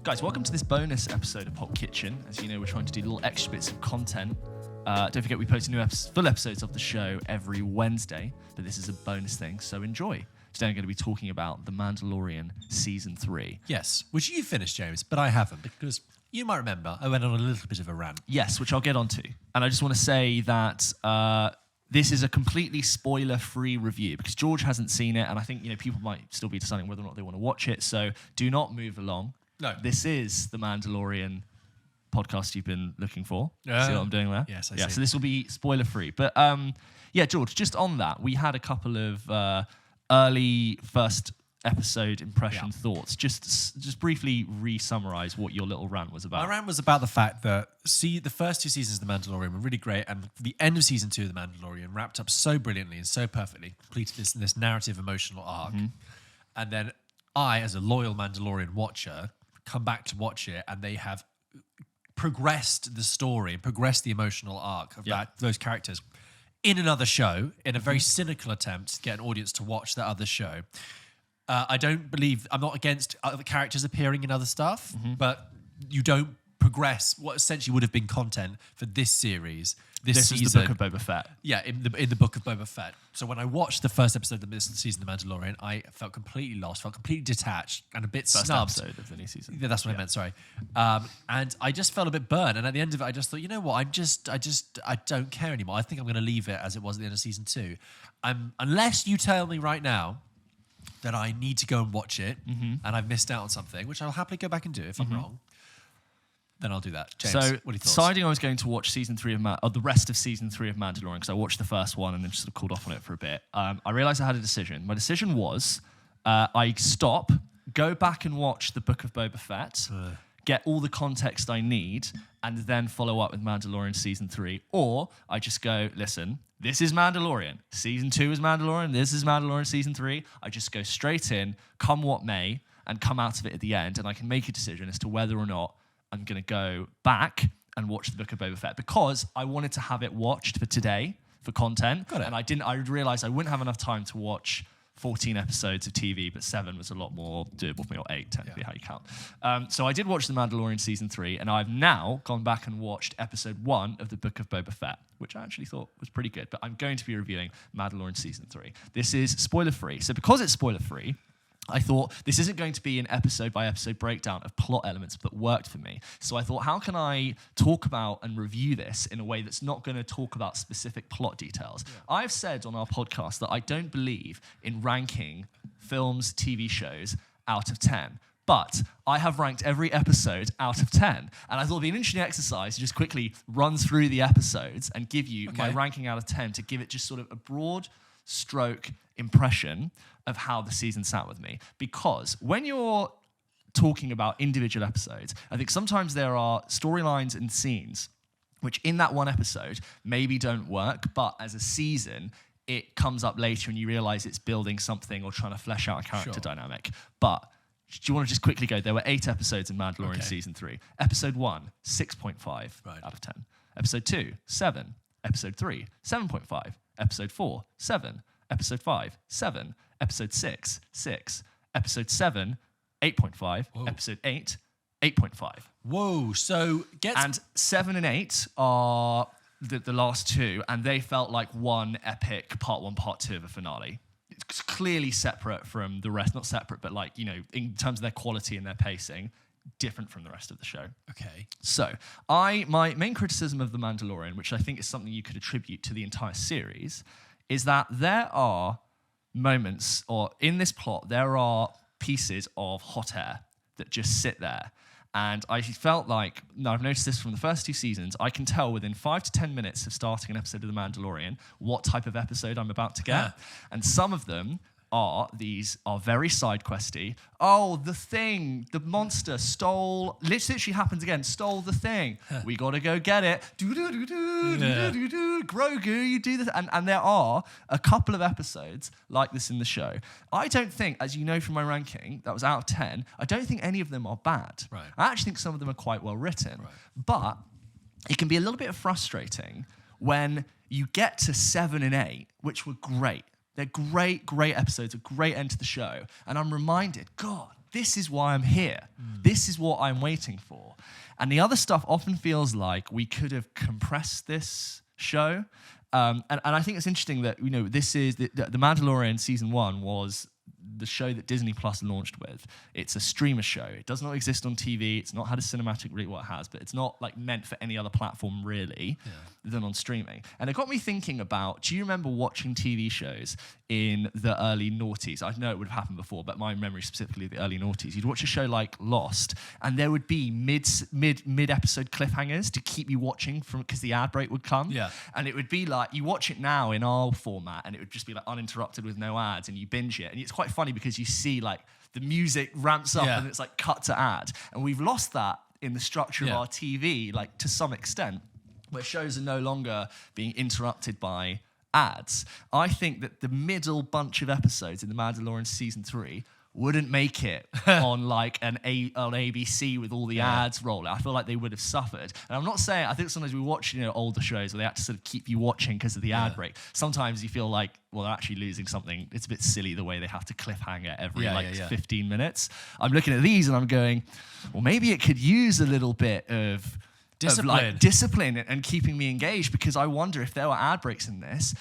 Guys, welcome to this bonus episode of PULP Kitchen. As you know, we're trying to do little extra bits of content. Don't forget, we post new full episodes of the show every Wednesday, but this is a bonus thing, so enjoy. Today I'm going to be talking about The Mandalorian Season 3. Yes, which you finished, James, but I haven't, because you might remember I went on a little bit of a rant. Yes, which I'll get onto. And I just want to say that this is a completely spoiler-free review, because George hasn't seen it, and I think people might still be deciding whether or not they want to watch it, so do not move along. No. This is The Mandalorian podcast you've been looking for. See what I'm doing there? Yes, I see. So this will be spoiler-free. But George, just on that, we had a couple of early first episode impression thoughts. Just briefly re-summarize what your little rant was about. My rant was about the fact that the first two seasons of The Mandalorian were really great, and the end of season 2 of The Mandalorian wrapped up so brilliantly and so perfectly, completed this narrative emotional arc. Mm-hmm. And then I, as a loyal Mandalorian watcher, come back to watch it, and they have progressed the story and progressed the emotional arc of those characters in another show, in a very cynical attempt to get an audience to watch that other show. I'm not against other characters appearing in other stuff, but you don't progress what essentially would have been content for this series. This season. Is the Book of Boba Fett. Yeah, in the Book of Boba Fett. So when I watched the first episode of this season of The Mandalorian, I felt completely lost, felt completely detached, and a bit First snubbed. episode of the new season. Yeah, that's what I meant. Sorry, and I just felt a bit burned. And at the end of it, I just thought, you know what? I don't care anymore. I think I'm going to leave it as it was at the end of season 2. Unless you tell me right now that I need to go and watch it, and I've missed out on something, which I'll happily go back and do if I'm wrong. Then I'll do that. James, so, what are your thoughts? Deciding I was going to watch season 3 of the rest of season 3 of Mandalorian, because I watched the first one and then just sort of called off on it for a bit. I realized I had a decision. My decision was I stop, go back and watch the Book of Boba Fett, get all the context I need, and then follow up with Mandalorian season 3. Or I just go, listen, this is Mandalorian. Season 2 is Mandalorian. This is Mandalorian season 3. I just go straight in, come what may, and come out of it at the end, and I can make a decision as to whether or not I'm going to go back and watch the Book of Boba Fett, because I wanted to have it watched for today for content. Got it. And I realized I wouldn't have enough time to watch 14 episodes of TV, but 7 was a lot more doable for me, or 8, technically, how you count. So I did watch The Mandalorian Season 3, and I've now gone back and watched episode 1 of the Book of Boba Fett, which I actually thought was pretty good, but I'm going to be reviewing Mandalorian Season 3. This is spoiler-free. So because it's spoiler-free, I thought this isn't going to be an episode-by-episode breakdown of plot elements that worked for me. So I thought, how can I talk about and review this in a way that's not going to talk about specific plot details? Yeah. I've said on our podcast that I don't believe in ranking films, TV shows out of 10. But I have ranked every episode out of 10. And I thought it'd be an interesting exercise to just quickly run through the episodes and give you my ranking out of 10 to give it just sort of a broad stroke impression of how the season sat with me. Because when you're talking about individual episodes, I think sometimes there are storylines and scenes which in that one episode maybe don't work, but as a season, it comes up later and you realize it's building something or trying to flesh out a character dynamic. But do you want to just quickly go? There were 8 episodes in Mandalorian season 3. Episode 1, 6.5 out of 10. Episode 2, 7. Episode 3, 7.5. Episode 4, 7. Episode 5, 7. Episode 6, 6. Episode 7, 8.5. Whoa. Episode 8, 8.5. Whoa, so And 7 and 8 are the last 2, and they felt like one epic part 1, part 2 of a finale. It's clearly separate from the rest. Not separate, but in terms of their quality and their pacing, different from the rest of the show. Okay. So, my main criticism of The Mandalorian, which I think is something you could attribute to the entire series, is that there are moments, or in this plot, there are pieces of hot air that just sit there. And I felt like, I've noticed this from the first 2 seasons, I can tell within 5 to 10 minutes of starting an episode of The Mandalorian what type of episode I'm about to get. Yeah. And some of them are very side questy. Oh, the monster stole, literally happens again, stole the thing. We gotta go get it. Grogu, you do this. And there are a couple of episodes like this in the show. I don't think, as you know from my ranking, that was out of 10, I don't think any of them are bad. Right. I actually think some of them are quite well written. Right. But it can be a little bit frustrating when you get to 7 and 8, which were great. They're great episodes, a great end to the show. And I'm reminded, God, this is why I'm here. This is what I'm waiting for. And the other stuff often feels like we could have compressed this show. And I think it's interesting that, this is the Mandalorian season 1 was the show that Disney Plus launched with. It's a streamer show. It does not exist on TV. It's not had a cinematic release. Well, it has, but it's not like meant for any other platform really than on streaming. And it got me thinking about, do you remember watching TV shows in the early noughties? I know it would have happened before, but my memory specifically of the early noughties. You'd watch a show like Lost, and there would be mid-episode cliffhangers to keep you watching because the ad break would come. Yeah. And it would be like, you watch it now in our format, and it would just be like uninterrupted with no ads, and you binge it. And it's quite funny because you see like the music ramps up and it's like cut to ad. And we've lost that in the structure of our TV, like to some extent, where shows are no longer being interrupted by ads. I think that the middle bunch of episodes in The Mandalorian season 3 wouldn't make it on like on ABC with all the ads rolling. I feel like they would have suffered. And I'm not saying, I think sometimes we watch older shows where they have to sort of keep you watching because of the ad break. Sometimes you feel like, well, they're actually losing something. It's a bit silly the way they have to cliffhanger every 15 minutes. I'm looking at these and I'm going, well, maybe it could use a little bit of discipline and keeping me engaged, because I wonder if there were ad breaks in this,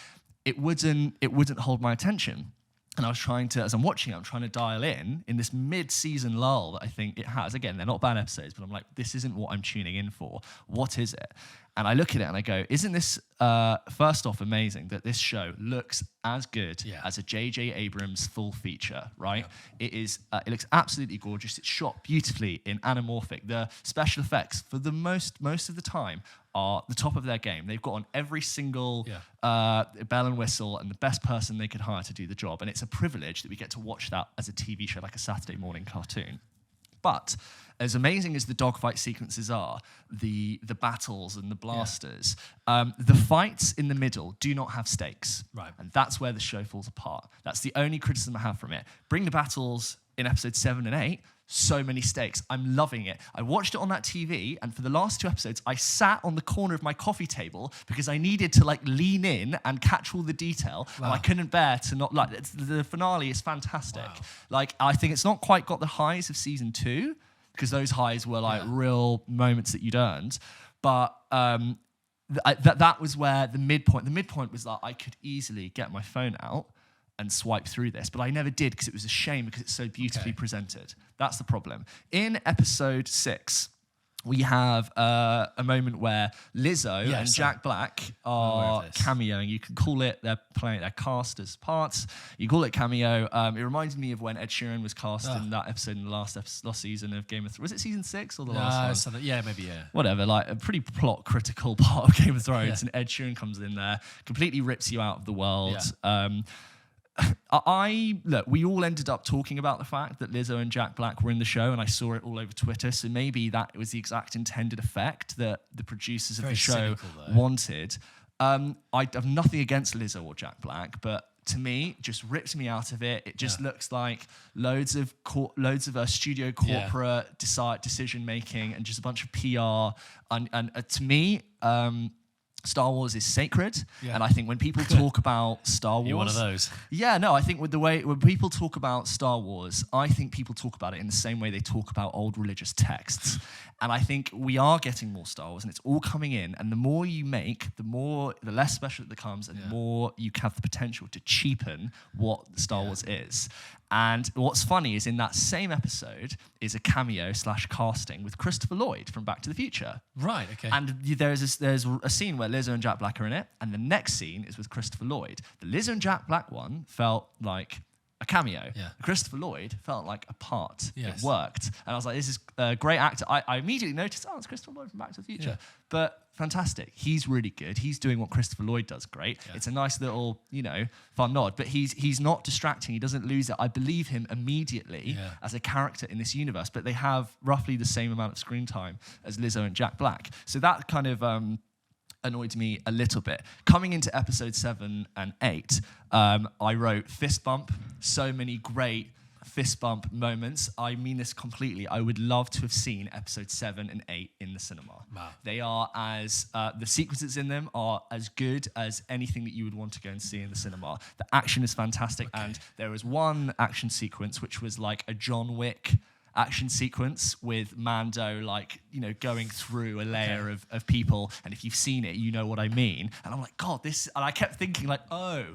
it wouldn't hold my attention. And I was trying to, as I'm watching it, I'm trying to dial in this mid-season lull that I think it has. Again, they're not bad episodes, but I'm like, this isn't what I'm tuning in for. What is it? And I look at it and I go, isn't this, first off, amazing that this show looks as good as a J.J. Abrams full feature, right? Yeah. It looks absolutely gorgeous. It's shot beautifully in anamorphic. The special effects, for the most of the time, are the top of their game. They've got on every single bell and whistle and the best person they could hire to do the job. And it's a privilege that we get to watch that as a TV show, like a Saturday morning cartoon. But as amazing as the dogfight sequences are, the battles and the blasters, the fights in the middle do not have stakes. Right. And that's where the show falls apart. That's the only criticism I have from it. Bring the battles in episodes 7 and 8, so many stakes. I'm loving it. I watched it on that TV, and for the last 2 episodes, I sat on the corner of my coffee table because I needed to like lean in and catch all the detail, and I couldn't bear to not like. The finale is fantastic. Wow. Like, I think it's not quite got the highs of season 2, because those highs were like real moments that you'd earned, but that was where the midpoint was like, I could easily get my phone out and swipe through this, but I never did because it was a shame because it's so beautifully presented. That's the problem. In episode 6, we have a moment where Lizzo and Jack Black are cameoing. You can call it, they're playing, they're cast as parts. You call it cameo. It reminds me of when Ed Sheeran was cast in that episode in the last season of Game of Thrones. Was it season 6 or the last one? Yeah, maybe, yeah. Whatever, like a pretty plot critical part of Game of Thrones, and Ed Sheeran comes in there, completely rips you out of the world. Yeah. We all ended up talking about the fact that Lizzo and Jack Black were in the show, and I saw it all over Twitter. So maybe that was the exact intended effect that the producers of the show wanted. I have nothing against Lizzo or Jack Black, but to me, just rips me out of it. It just looks like loads of studio corporate decision making and just a bunch of PR. And to me, Star Wars is sacred, and I think when people talk about Star Wars... You're one of those. Yeah, no, I think when people talk about Star Wars, I think people talk about it in the same way they talk about old religious texts. And I think we are getting more Star Wars, and it's all coming in, and the more you make, the less special it becomes, and the more you have the potential to cheapen what Star Wars is. And what's funny is in that same episode is a cameo / casting with Christopher Lloyd from Back to the Future. Right, okay. And there's a scene where Lizzo and Jack Black are in it, and the next scene is with Christopher Lloyd. The Lizzo and Jack Black one felt like a cameo. Yeah. Christopher Lloyd felt like a part. Yes. It worked. And I was like, this is a great actor. I immediately noticed, it's Christopher Lloyd from Back to the Future. Yeah. But fantastic. He's really good. He's doing what Christopher Lloyd does great. Yeah. It's a nice little, fun nod. But he's not distracting. He doesn't lose it. I believe him immediately as a character in this universe. But they have roughly the same amount of screen time as Lizzo and Jack Black. So that kind of annoyed me a little bit. Coming into episode 7 and 8, I wrote fist bump. So many great fist bump moments. I mean this completely. I would love to have seen episode 7 and 8 in the cinema. Wow. They are the sequences in them are as good as anything that you would want to go and see in the cinema. The action is fantastic, and there was one action sequence which was like a John Wick action sequence with Mando, like, you know, going through a layer of people. And if you've seen it, you know what I mean. And I'm like, God, this... And I kept thinking, like, oh,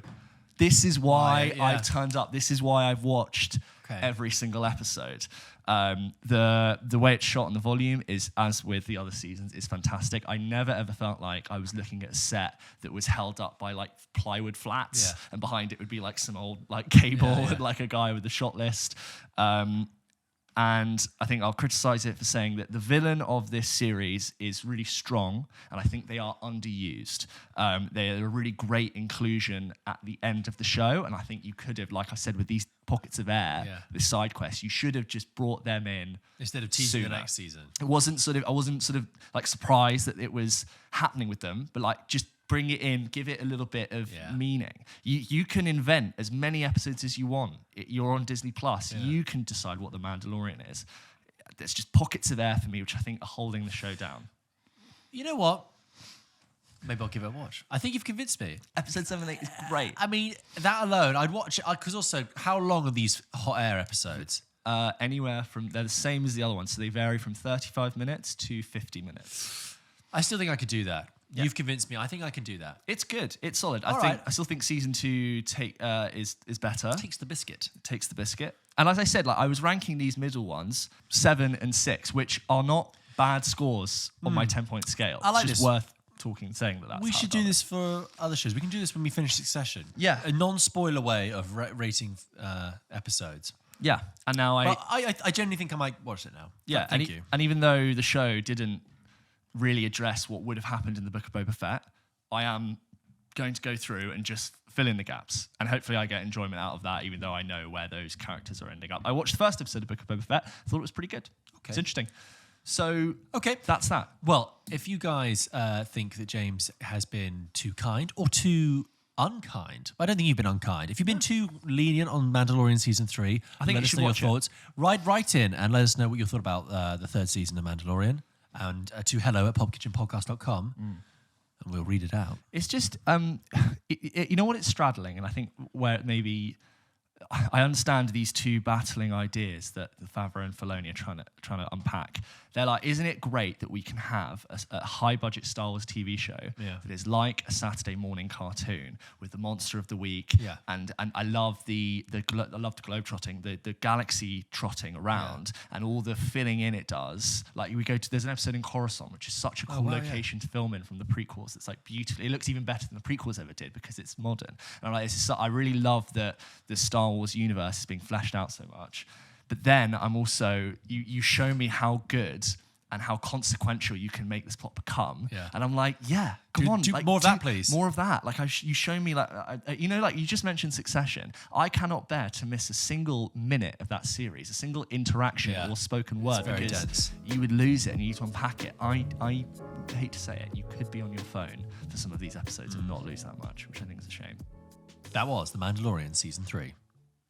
this is why I've turned up. This is why I've watched every single episode. The way it's shot and the volume is, as with the other seasons, is fantastic. I never ever felt like I was looking at a set that was held up by like plywood flats, and behind it would be like some old like cable and like a guy with a shot list. And I think I'll criticize it for saying that the villain of this series is really strong, and I think they are underused. They're a really great inclusion at the end of the show, and I think you could have, like I said, with these pockets of air, this side quest, you should have just brought them in instead of teasing the next season. I wasn't sort of like surprised that it was happening with them, but like just bring it in, give it a little bit of meaning. You can invent as many episodes as you want. You're on Disney Plus. You can decide what The Mandalorian is. There's just pockets of air for me, which I think are holding the show down. You know what? Maybe I'll give it a watch. I think you've convinced me. Episode 7 and 8 is great. I mean, that alone, I'd watch it. Because also, how long are these hot air episodes? Anywhere from... They're the same as the other ones, so they vary from 35 minutes to 50 minutes. I still think I could do that. Yep. You've convinced me. I think I can do that. It's good. It's solid. I still think season 2 is better. Takes the biscuit. And as I said, like I was ranking these middle ones 7 and 6, which are not bad scores on my 10-point scale. I like it's just this. worth saying that. We should do this for other shows. We can do this when we finish Succession. Yeah, a non-spoiler way of rating episodes. Yeah, and now I genuinely think I might watch it now. Yeah, thank you. And even though the show didn't really address what would have happened in the Book of Boba Fett, I am going to go through and just fill in the gaps. And hopefully I get enjoyment out of that, even though I know where those characters are ending up. I watched the first episode of Book of Boba Fett. I thought it was pretty good. It's interesting. So, that's that. Well, if you guys think that James has been too kind or too unkind, I don't think you've been unkind. If you've been too lenient on Mandalorian Season 3, I think let us know your thoughts. Write in and let us know what you thought about the third season of Mandalorian. And to hello@pulpkitchenpodcast.com, and we'll read it out. It's just, you know what it's straddling, and I think where it maybe... I understand these two battling ideas that Favreau and Filoni are trying to unpack. They're like, isn't it great that we can have a high-budget Star Wars TV show that is like a Saturday morning cartoon with the monster of the week, and I love the globe-trotting, the galaxy trotting around, and all the filling in it does. Like there's an episode in Coruscant, which is such a cool location to film in from the prequels. It's like beautiful. It looks even better than the prequels ever did because it's modern. And I'm like, I really love that the Star Wars universe is being fleshed out so much. But then I'm also, you show me how good and how consequential you can make this plot become. And I'm like, come on. Do like, more of that, please. More of that. Like you show me, like, like you just mentioned Succession. I cannot bear to miss a single minute of that series, a single interaction or spoken word. Very because dense. You would lose it and you need to unpack it. I hate to say it, you could be on your phone for some of these episodes and not lose that much, which I think is a shame. That was The Mandalorian Season 3.